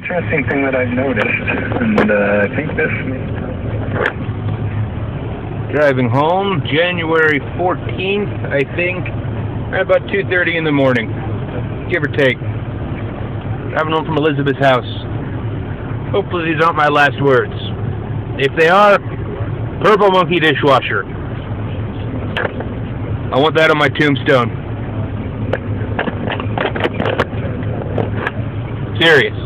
Interesting thing that I've noticed, and I think this... Driving home, January 14th, I think, at about 2:30 in the morning, give or take. Driving home from Elizabeth's house. Hopefully these aren't my last words. If they are, purple monkey dishwasher. I want that on my tombstone. Serious.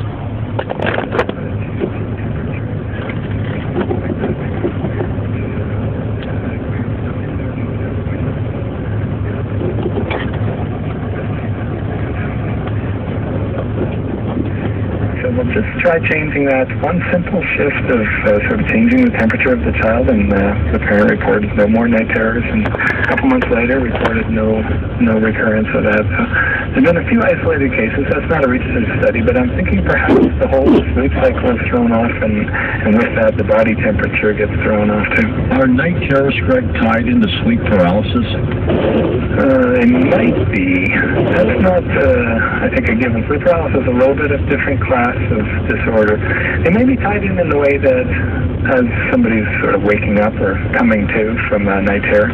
We'll just try changing that. One simple shift of sort of changing the temperature of the child, and the parent reported no more night terrors, and a couple months later reported no recurrence of that. So there have been a few isolated cases. That's not a research study, but I'm thinking perhaps the whole sleep cycle is thrown off, and with that the body temperature gets thrown off too. Are night terrors, Greg, tied into sleep paralysis? They might be. That's not, I think, a given. Sleep paralysis is a little bit of different class of disorder. They may be tied in the way that as somebody's sort of waking up or coming to from a night terror,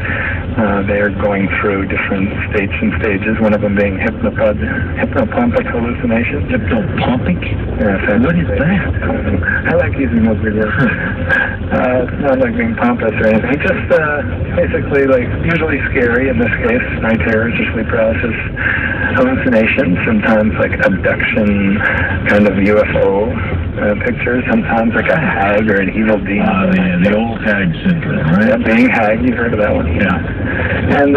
they are going through different states and stages, one of them being hypnopompic hallucinations. Hypnopompic? Yes. What is that? I like using those big words. It's not like being pompous or anything. Just basically like usually scary, in this case, night terrors or sleep paralysis hallucinations, sometimes like abduction, kind of UFO pictures, sometimes like a hag or an evil demon. The old hag syndrome, right? Yeah, being hag, you've heard of that one. Yeah. And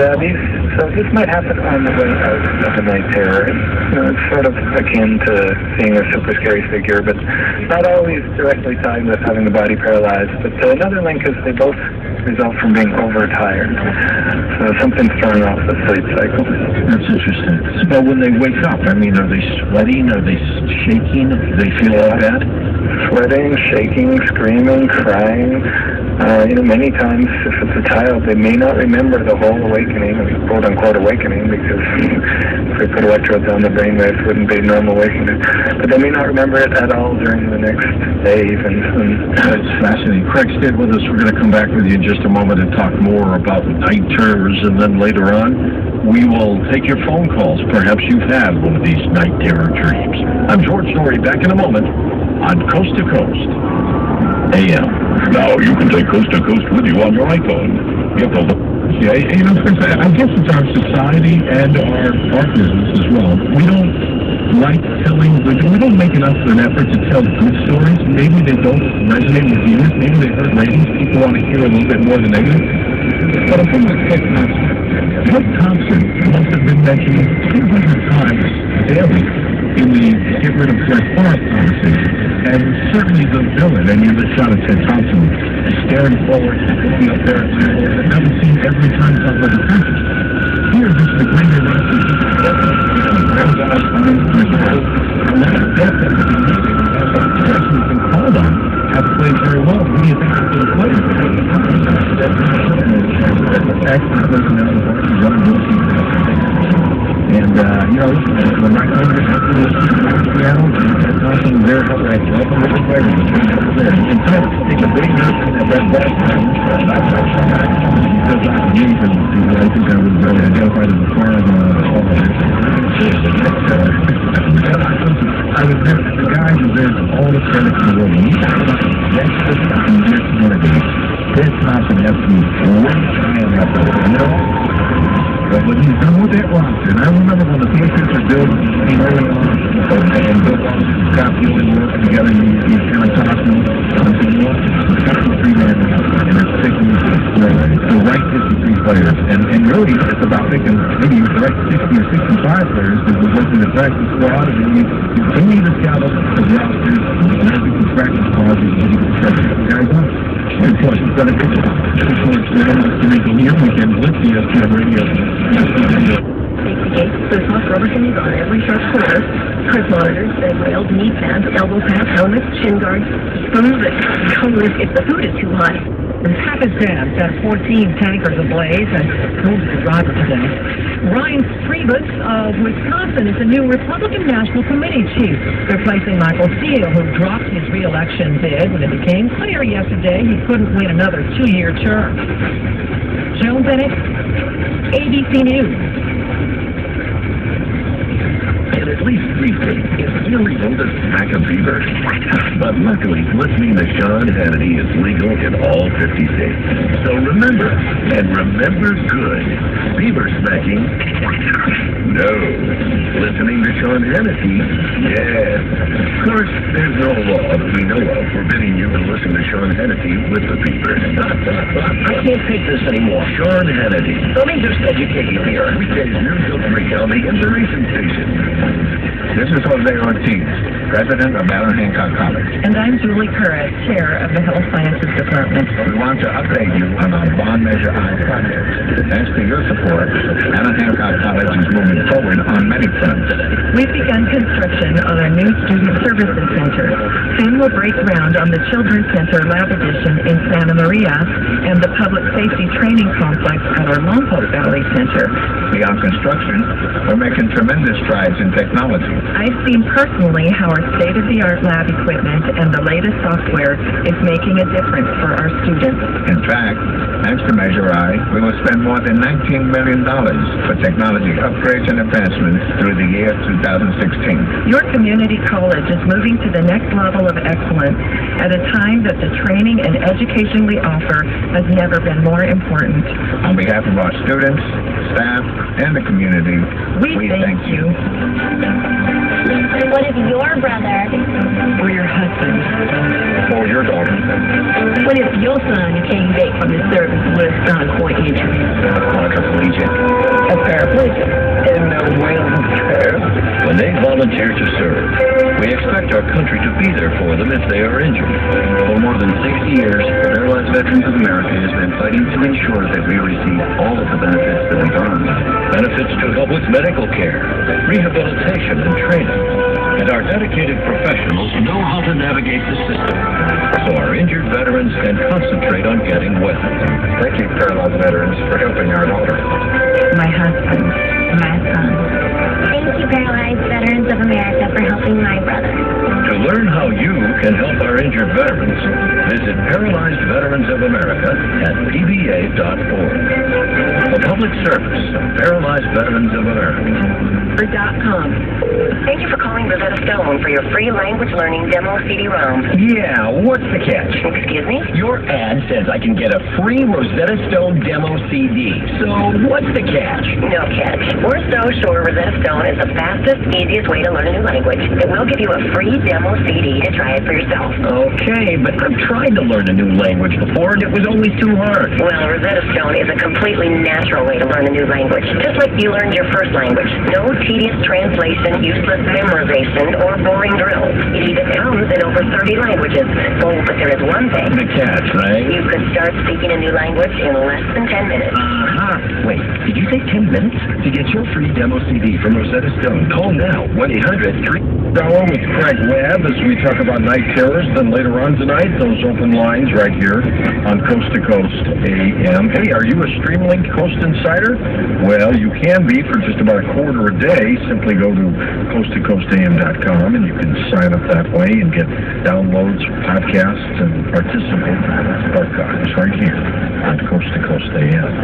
so this might happen on the way out of the night terror. It's sort of akin to seeing a super scary figure, but not always directly tied with having the body paralyzed. But another link is they both result from being overtired. So something's throwing off the sleep cycle. That's interesting. So when they wake up, I mean, are they sweating? Are they shaking? Do they feel bad? Sweating, shaking, screaming, crying. Many times, if it's a child, they may not remember the whole awakening, quote-unquote awakening, because if we put electrodes on the brainwaves, it wouldn't be normal awakening. But they may not remember it at all during the next day, even. That's fascinating. Craig, stay with us. We're going to come back with you in just a moment and talk more about night terrors, and then later on, we will take your phone calls. Perhaps you've had one of these night terror dreams. I'm George Norrie, back in a moment on Coast to Coast AM. Now you can take Coast to Coast with you on your iPhone. I guess it's our society and our business as well. We don't like telling, we don't make enough of an effort to tell good stories. Maybe they don't resonate with viewers. Maybe they hurt ratings. People want to hear a little bit more of the negative. But I'm thinking of Ted Thompson must have been mentioned 200 times daily in the get rid of Fred Forrest conversation. And certainly the villain, and you have a shot of Ted Thompson staring forward, looking up there, and that was seen every time talking about the country. Here, this is the greater direction has been called on, have played very well. Who do you think is going to play? Excellent personality, and, when my country has to go to Seattle, Ted Thompson was there helping us welcome the players. And so, take a big note at that time. Because I think I was identified as a far as I was there, the guy who wears all the credit in the world. When you talk about the next community, Ted Thompson has to be way high on that list, But when he's done with that roster, and I remember when the Patriots were building early on, and Bill got people working together, and he's kind of talking, he's got the three-man, and it's picking the right 53 players. And really, it's about picking maybe the right 60 or 65 players, because we're looking at the practice squad, and then you continue to scout up the rosters, and as we can practice squads, you can start the guys up. And of course, it's going to take to make a year weekend with the ESPN radio. Safety gates, foot Robertson is on every sharp corner. Trip monitors, bed rails, knee pads, elbow pads, helmets, shin guards. Don't move it. Don't move if the food is too hot. Pakistan set 14 tankers ablaze and wounded a driver today. Ryan Strebus of Wisconsin is the new Republican National Committee chief, replacing Michael Steele, who dropped his re-election bid when it became clear yesterday he couldn't win another two-year term. Joan Bennett, ABC News. And at least briefly, it really will just smack a beaver. But luckily, listening to Sean Hannity is legal in all 50 states. So remember, and remember good, beaver smacking, no. Listening to Sean Hannity, yes. Of course, there's no law that we know of forbidding you to listen to Sean Hannity with the beaver. I can't take this anymore. Sean Hannity. Let me just educate you here. Weekdays noon till 3 on the Inspiration Station. This is Jose Ortiz, president of Allen Hancock College. And I'm Julie Curran, chair of the Health Sciences Department. We want to update you on our Bond Measure I project. Thanks to your support, Allen Hancock College is moving forward on many fronts. We've begun construction on our new Student Services Center. Soon we'll break ground on the Children's Center Lab Addition in Santa Maria and the Public Safety Training Complex at our Lompoc Valley Center. Beyond construction, we're making tremendous strides in technology. I've seen personally how our state-of-the-art lab equipment and the latest software is making a difference for our students. In fact, thanks to Measure I, we will spend more than $19 million for technology upgrades and advancements through the year 2016. Your community college is moving to the next level of excellence at a time that the training and education we offer has never been more important. On behalf of our students, staff, and the community, we thank you. What if your brother Or your husband. or your daughter, What if your son came back from the service with a Stone Point injury? quadriplegic, A paraplegic? in a wheelchair. When they volunteer to serve, we expect our country to be there for them if they are injured. For more than 60 years, the Paralyzed Veterans of America has been fighting to ensure that we receive all of the benefits that we've earned. Benefits to help with medical care, rehabilitation, and training. And our dedicated professionals know how to navigate the system, so our injured veterans can concentrate on getting well. Thank you, Paralyzed Veterans, for helping our daughter. My husband. My son. Thank you, Paralyzed Veterans of America, for helping my brother. To learn how you can help our injured veterans, visit Paralyzed Veterans of America at pba.org. A public service of Paralyzed Veterans of America. .com. Thank you for calling Rosetta Stone for your free language learning demo CD-ROM. Yeah, what's the catch? Excuse me? Your ad says I can get a free Rosetta Stone demo CD. So what's the catch? No catch. We're so sure Rosetta Stone is the fastest, easiest way to learn a new language that we'll give you a free demo CD to try it for yourself. Okay, but I've tried to learn a new language before and it was always too hard. Well, Rosetta Stone is a completely natural way to learn a new language, just like you learned your first language. No tedious translation, useless memorization, or boring drills. It even comes in over 30 languages. Oh, but there is one thing. The catch, right? You could start speaking a new language in less than 10 minutes. Wait, did you say 10 minutes? To get your free demo CD from Rosetta Stone, call now, 1-800-3... Hour with Craig Webb as we talk about night terrors. Then later on tonight, those open lines right here on Coast to Coast AM. Hey, are you a Streamlink Coast Insider? Well, you can be for just about a quarter a day. Simply go to coasttocoastam.com and you can sign up that way and get downloads, podcasts, and participate in archives right here on Coast to Coast AM.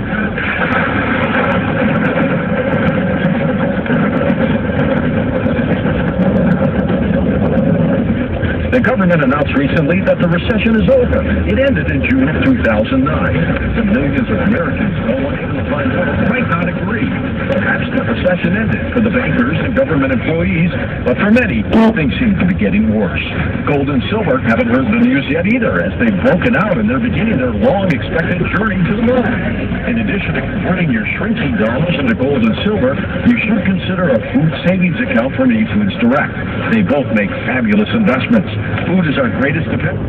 The government announced recently that the recession is over. It ended in June of 2009. And millions of Americans no one can find out might not agree. Perhaps the recession ended for the bankers and government employees, but for many, things seem to be getting worse. Gold and silver haven't heard the news yet either, as they've broken out and they're beginning their long-expected journey to the moon. In addition to converting your shrinking dollars into gold and silver, you should consider a food savings account from eFoods Direct. They both make fabulous investments. Food is our greatest defense.